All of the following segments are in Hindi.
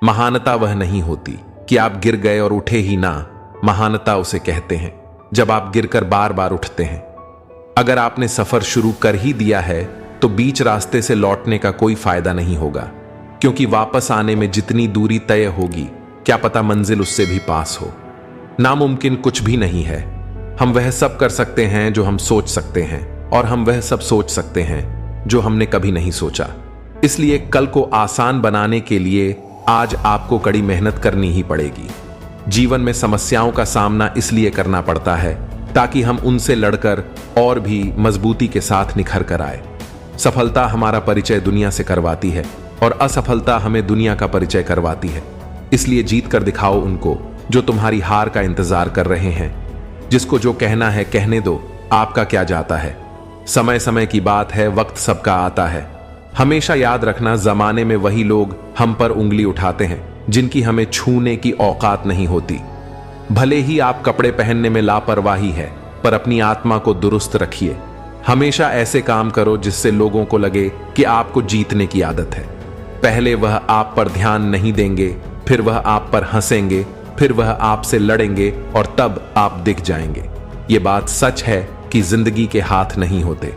महानता वह नहीं होती कि आप गिर गए और उठे ही ना। महानता उसे कहते हैं जब आप गिरकर बार बार उठते हैं। अगर आपने सफर शुरू कर ही दिया है तो बीच रास्ते से लौटने का कोई फायदा नहीं होगा, क्योंकि वापस आने में जितनी दूरी तय होगी क्या पता मंजिल उससे भी पास हो। नामुमकिन कुछ भी नहीं है। हम वह सब कर सकते हैं जो हम सोच सकते हैं, और हम वह सब सोच सकते हैं जो हमने कभी नहीं सोचा। इसलिए कल को आसान बनाने के लिए आज आपको कड़ी मेहनत करनी ही पड़ेगी। जीवन में समस्याओं का सामना इसलिए करना पड़ता है ताकि हम उनसे लड़कर और भी मजबूती के साथ निखर कर आए। सफलता हमारा परिचय दुनिया से करवाती है और असफलता हमें दुनिया का परिचय करवाती है। इसलिए जीत कर दिखाओ उनको जो तुम्हारी हार का इंतजार कर रहे हैं। जिसको जो कहना है कहने दो, आपका क्या जाता है। समय समय की बात है, वक्त सबका आता है। हमेशा याद रखना, जमाने में वही लोग हम पर उंगली उठाते हैं जिनकी हमें छूने की औकात नहीं होती। भले ही आप कपड़े पहनने में लापरवाही है, पर अपनी आत्मा को दुरुस्त रखिए। हमेशा ऐसे काम करो जिससे लोगों को लगे कि आपको जीतने की आदत है। पहले वह आप पर ध्यान नहीं देंगे, फिर वह आप पर हंसेंगे, फिर वह आपसे लड़ेंगे और तब आप दिख जाएंगे। ये बात सच है कि जिंदगी के हाथ नहीं होते,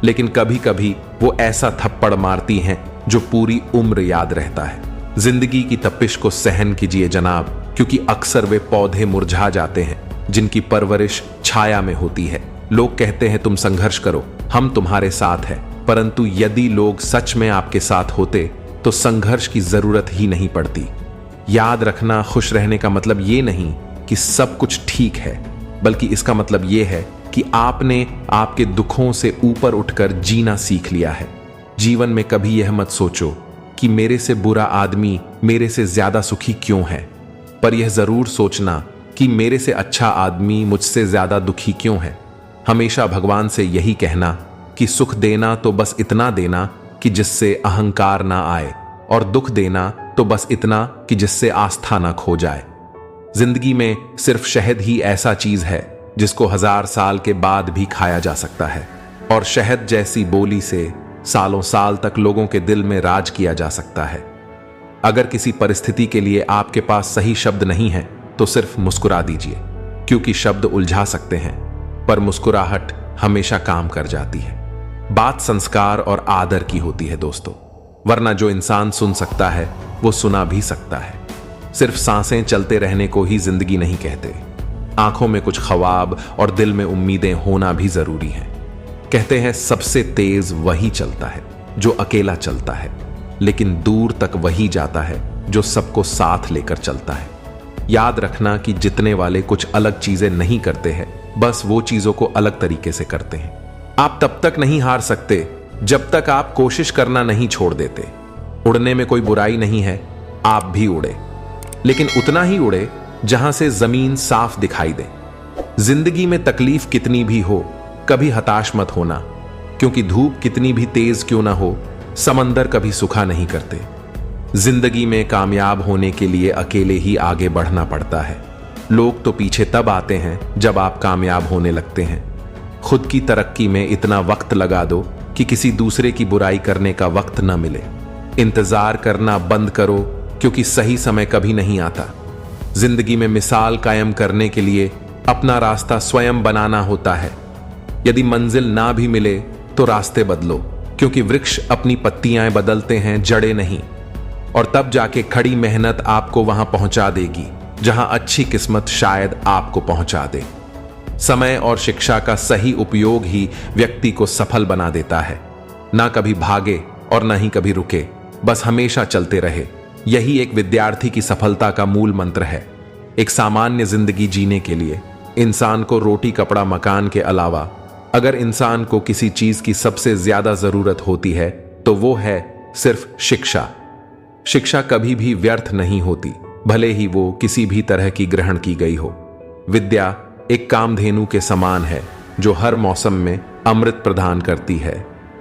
लेकिन कभी कभी वो ऐसा थप्पड़ मारती हैं जो पूरी उम्र याद रहता है। जिंदगी की तपिश को सहन कीजिए जनाब, क्योंकि अक्सर वे पौधे मुरझा जाते हैं जिनकी परवरिश छाया में होती है। लोग कहते हैं तुम संघर्ष करो, हम तुम्हारे साथ हैं, परंतु यदि लोग सच में आपके साथ होते तो संघर्ष की जरूरत ही नहीं पड़ती। याद रखना, खुश रहने का मतलब ये नहीं कि सब कुछ ठीक है, बल्कि इसका मतलब ये है कि आपने आपके दुखों से ऊपर उठकर जीना सीख लिया है। जीवन में कभी यह मत सोचो कि मेरे से बुरा आदमी मेरे से ज्यादा सुखी क्यों है, पर यह जरूर सोचना कि मेरे से अच्छा आदमी मुझसे ज्यादा दुखी क्यों है। हमेशा भगवान से यही कहना कि सुख देना तो बस इतना देना कि जिससे अहंकार ना आए, और दुख देना तो बस इतना कि जिससे आस्था ना खो जाए। जिंदगी में सिर्फ शहद ही ऐसा चीज है जिसको 1000 साल के बाद भी खाया जा सकता है, और शहद जैसी बोली से सालों साल तक लोगों के दिल में राज किया जा सकता है। अगर किसी परिस्थिति के लिए आपके पास सही शब्द नहीं है तो सिर्फ मुस्कुरा दीजिए, क्योंकि शब्द उलझा सकते हैं पर मुस्कुराहट हमेशा काम कर जाती है। बात संस्कार और आदर की होती है दोस्तों, वरना जो इंसान सुन सकता है वो सुना भी सकता है। सिर्फ सांसें चलते रहने को ही जिंदगी नहीं कहते। आंखों में कुछ ख्वाब और दिल में उम्मीदें होना भी जरूरी है। कहते हैं सबसे तेज वही चलता है जो अकेला चलता है, लेकिन दूर तक वही जाता है जो सबको साथ लेकर चलता है। याद रखना कि जितने वाले कुछ अलग चीजें नहीं करते हैं, बस वो चीजों को अलग तरीके से करते हैं। आप तब तक नहीं हार सकते जब तक आप कोशिश करना नहीं छोड़ देते। उड़ने में कोई बुराई नहीं है, आप भी उड़े, लेकिन उतना ही उड़े जहां से जमीन साफ दिखाई दे। जिंदगी में तकलीफ कितनी भी हो, कभी हताश मत होना, क्योंकि धूप कितनी भी तेज क्यों ना हो, समंदर कभी सूखा नहीं करते। जिंदगी में कामयाब होने के लिए अकेले ही आगे बढ़ना पड़ता है। लोग तो पीछे तब आते हैं जब आप कामयाब होने लगते हैं। खुद की तरक्की में इतना वक्त लगा दो कि किसी दूसरे की बुराई करने का वक्त न मिले। इंतजार करना बंद करो, क्योंकि सही समय कभी नहीं आता। जिंदगी में मिसाल कायम करने के लिए अपना रास्ता स्वयं बनाना होता है। यदि मंजिल ना भी मिले तो रास्ते बदलो, क्योंकि वृक्ष अपनी पत्तियां बदलते हैं, जड़ें नहीं। और तब जाके खड़ी मेहनत आपको वहां पहुंचा देगी जहां अच्छी किस्मत शायद आपको पहुंचा दे। समय और शिक्षा का सही उपयोग ही व्यक्ति को सफल बना देता है। ना कभी भागे और ना ही कभी रुके, बस हमेशा चलते रहे। यही एक विद्यार्थी की सफलता का मूल मंत्र है। एक सामान्य जिंदगी जीने के लिए इंसान को रोटी कपड़ा मकान के अलावा अगर इंसान को किसी चीज की सबसे ज्यादा जरूरत होती है तो वो है सिर्फ शिक्षा। शिक्षा कभी भी व्यर्थ नहीं होती, भले ही वो किसी भी तरह की ग्रहण की गई हो। विद्या एक कामधेनु के समान है जो हर मौसम में अमृत प्रदान करती है।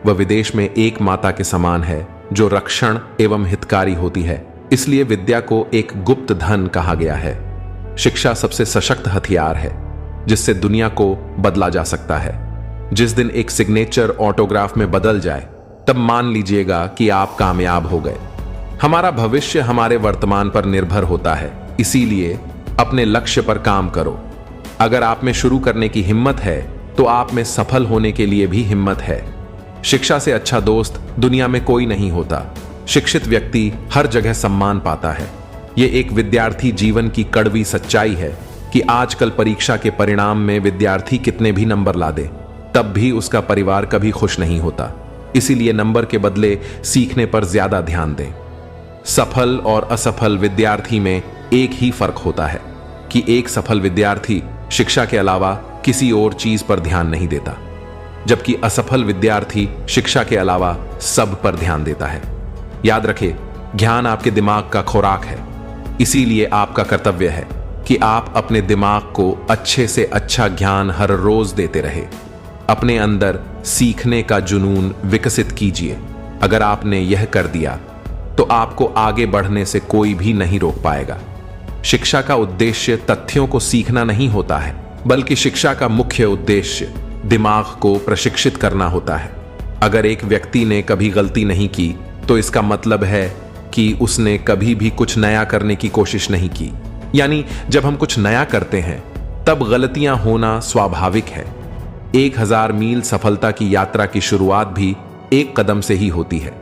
वह विदेश में एक माता के समान है जो रक्षण एवं हितकारी होती है। इसलिए विद्या को एक गुप्त धन कहा गया है। शिक्षा सबसे सशक्त हथियार है जिससे दुनिया को बदला जा सकता है। जिस दिन एक सिग्नेचर ऑटोग्राफ में बदल जाए तब मान लीजिएगा कि आप कामयाब हो गए। हमारा भविष्य हमारे वर्तमान पर निर्भर होता है, इसीलिए अपने लक्ष्य पर काम करो। अगर आप में शुरू करने की हिम्मत है तो आप में सफल होने के लिए भी हिम्मत है। शिक्षा से अच्छा दोस्त दुनिया में कोई नहीं होता। शिक्षित व्यक्ति हर जगह सम्मान पाता है। यह एक विद्यार्थी जीवन की कड़वी सच्चाई है कि आजकल परीक्षा के परिणाम में विद्यार्थी कितने भी नंबर ला दे, तब भी उसका परिवार कभी खुश नहीं होता। इसीलिए नंबर के बदले सीखने पर ज्यादा ध्यान दें। सफल और असफल विद्यार्थी में एक ही फर्क होता है कि एक सफल विद्यार्थी शिक्षा के अलावा किसी और चीज पर ध्यान नहीं देता, जबकि असफल विद्यार्थी शिक्षा के अलावा सब पर ध्यान देता है। याद रखें, ज्ञान आपके दिमाग का खुराक है, इसीलिए आपका कर्तव्य है कि आप अपने दिमाग को अच्छे से अच्छा ज्ञान हर रोज देते रहे। अपने अंदर सीखने का जुनून विकसित कीजिए। अगर आपने यह कर दिया तो आपको आगे बढ़ने से कोई भी नहीं रोक पाएगा। शिक्षा का उद्देश्य तथ्यों को सीखना नहीं होता है, बल्कि शिक्षा का मुख्य उद्देश्य दिमाग को प्रशिक्षित करना होता है। अगर एक व्यक्ति ने कभी गलती नहीं की तो इसका मतलब है कि उसने कभी भी कुछ नया करने की कोशिश नहीं की। यानी जब हम कुछ नया करते हैं तब गलतियां होना स्वाभाविक है। 1000 मील सफलता की यात्रा की शुरुआत भी एक कदम से ही होती है।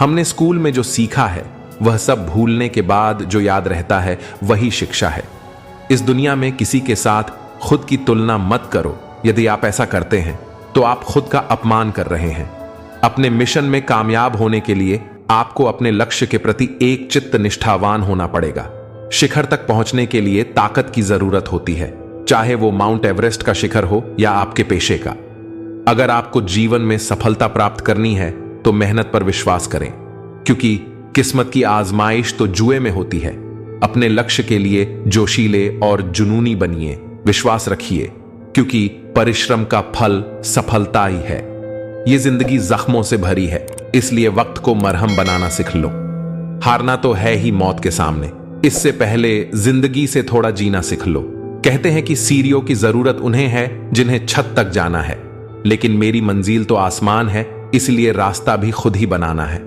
हमने स्कूल में जो सीखा है वह सब भूलने के बाद जो याद रहता है वही शिक्षा है। इस दुनिया में किसी के साथ खुद की तुलना मत करो। यदि आप ऐसा करते हैं तो आप खुद का अपमान कर रहे हैं। अपने मिशन में कामयाब होने के लिए आपको अपने लक्ष्य के प्रति एक चित्त निष्ठावान होना पड़ेगा। शिखर तक पहुंचने के लिए ताकत की जरूरत होती है, चाहे वो माउंट एवरेस्ट का शिखर हो या आपके पेशे का। अगर आपको जीवन में सफलता प्राप्त करनी है तो मेहनत पर विश्वास करें, क्योंकि किस्मत की आजमाइश तो जुए में होती है। अपने लक्ष्य के लिए जोशीले और जुनूनी बनिए। विश्वास रखिए, क्योंकि परिश्रम का फल सफलता ही है। ये जिंदगी जख्मों से भरी है, इसलिए वक्त को मरहम बनाना सीख लो। हारना तो है ही मौत के सामने, इससे पहले जिंदगी से थोड़ा जीना सीख लो। कहते हैं कि सीढ़ियों की जरूरत उन्हें है जिन्हें छत तक जाना है, लेकिन मेरी मंजिल तो आसमान है, इसलिए रास्ता भी खुद ही बनाना है।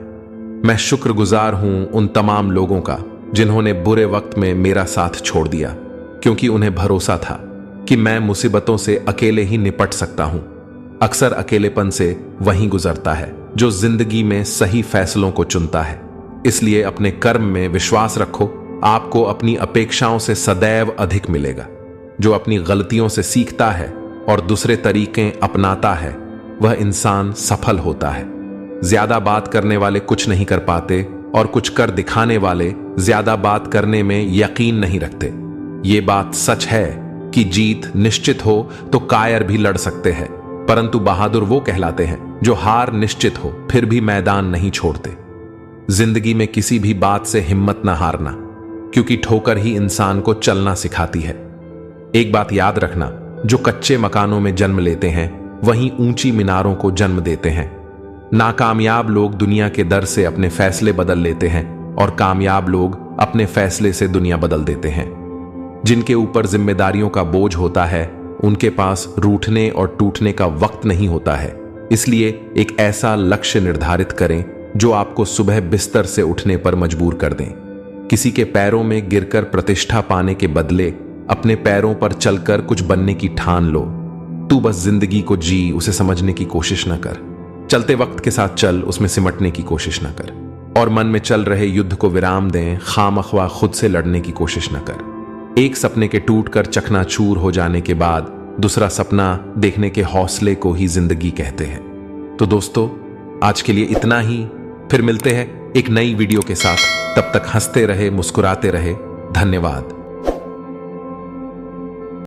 मैं शुक्रगुजार हूं उन तमाम लोगों का जिन्होंने बुरे वक्त में मेरा साथ छोड़ दिया, क्योंकि उन्हें भरोसा था कि मैं मुसीबतों से अकेले ही निपट सकता हूं। अक्सर अकेलेपन से वही गुजरता है जो जिंदगी में सही फैसलों को चुनता है। इसलिए अपने कर्म में विश्वास रखो, आपको अपनी अपेक्षाओं से सदैव अधिक मिलेगा। जो अपनी गलतियों से सीखता है और दूसरे तरीके अपनाता है वह इंसान सफल होता है। ज्यादा बात करने वाले कुछ नहीं कर पाते और कुछ कर दिखाने वाले ज्यादा बात करने में यकीन नहीं रखते। ये बात सच है कि जीत निश्चित हो तो कायर भी लड़ सकते हैं, परंतु बहादुर वो कहलाते हैं जो हार निश्चित हो फिर भी मैदान नहीं छोड़ते। जिंदगी में किसी भी बात से हिम्मत ना हारना, क्योंकि ठोकर ही इंसान को चलना सिखाती है। एक बात याद रखना, जो कच्चे मकानों में जन्म लेते हैं वहीं ऊंची मीनारों को जन्म देते हैं। नाकामयाब लोग दुनिया के डर से अपने फैसले बदल लेते हैं और कामयाब लोग अपने फैसले से दुनिया बदल देते हैं। जिनके ऊपर जिम्मेदारियों का बोझ होता है उनके पास रूठने और टूटने का वक्त नहीं होता है। इसलिए एक ऐसा लक्ष्य निर्धारित करें जो आपको सुबह बिस्तर से उठने पर मजबूर कर दें। किसी के पैरों में गिरकर प्रतिष्ठा पाने के बदले अपने पैरों पर चलकर कुछ बनने की ठान लो। तू बस जिंदगी को जी, उसे समझने की कोशिश न कर। चलते वक्त के साथ चल, उसमें सिमटने की कोशिश न कर। और मन में चल रहे युद्ध को विराम दें, खामख्वा खुद से लड़ने की कोशिश न कर। एक सपने के टूटकर चकनाचूर हो जाने के बाद दूसरा सपना देखने के हौसले को ही जिंदगी कहते हैं। तो दोस्तों, आज के लिए इतना ही। फिर मिलते हैं एक नई वीडियो के साथ। तब तक हंसते रहे, मुस्कुराते रहे। धन्यवाद।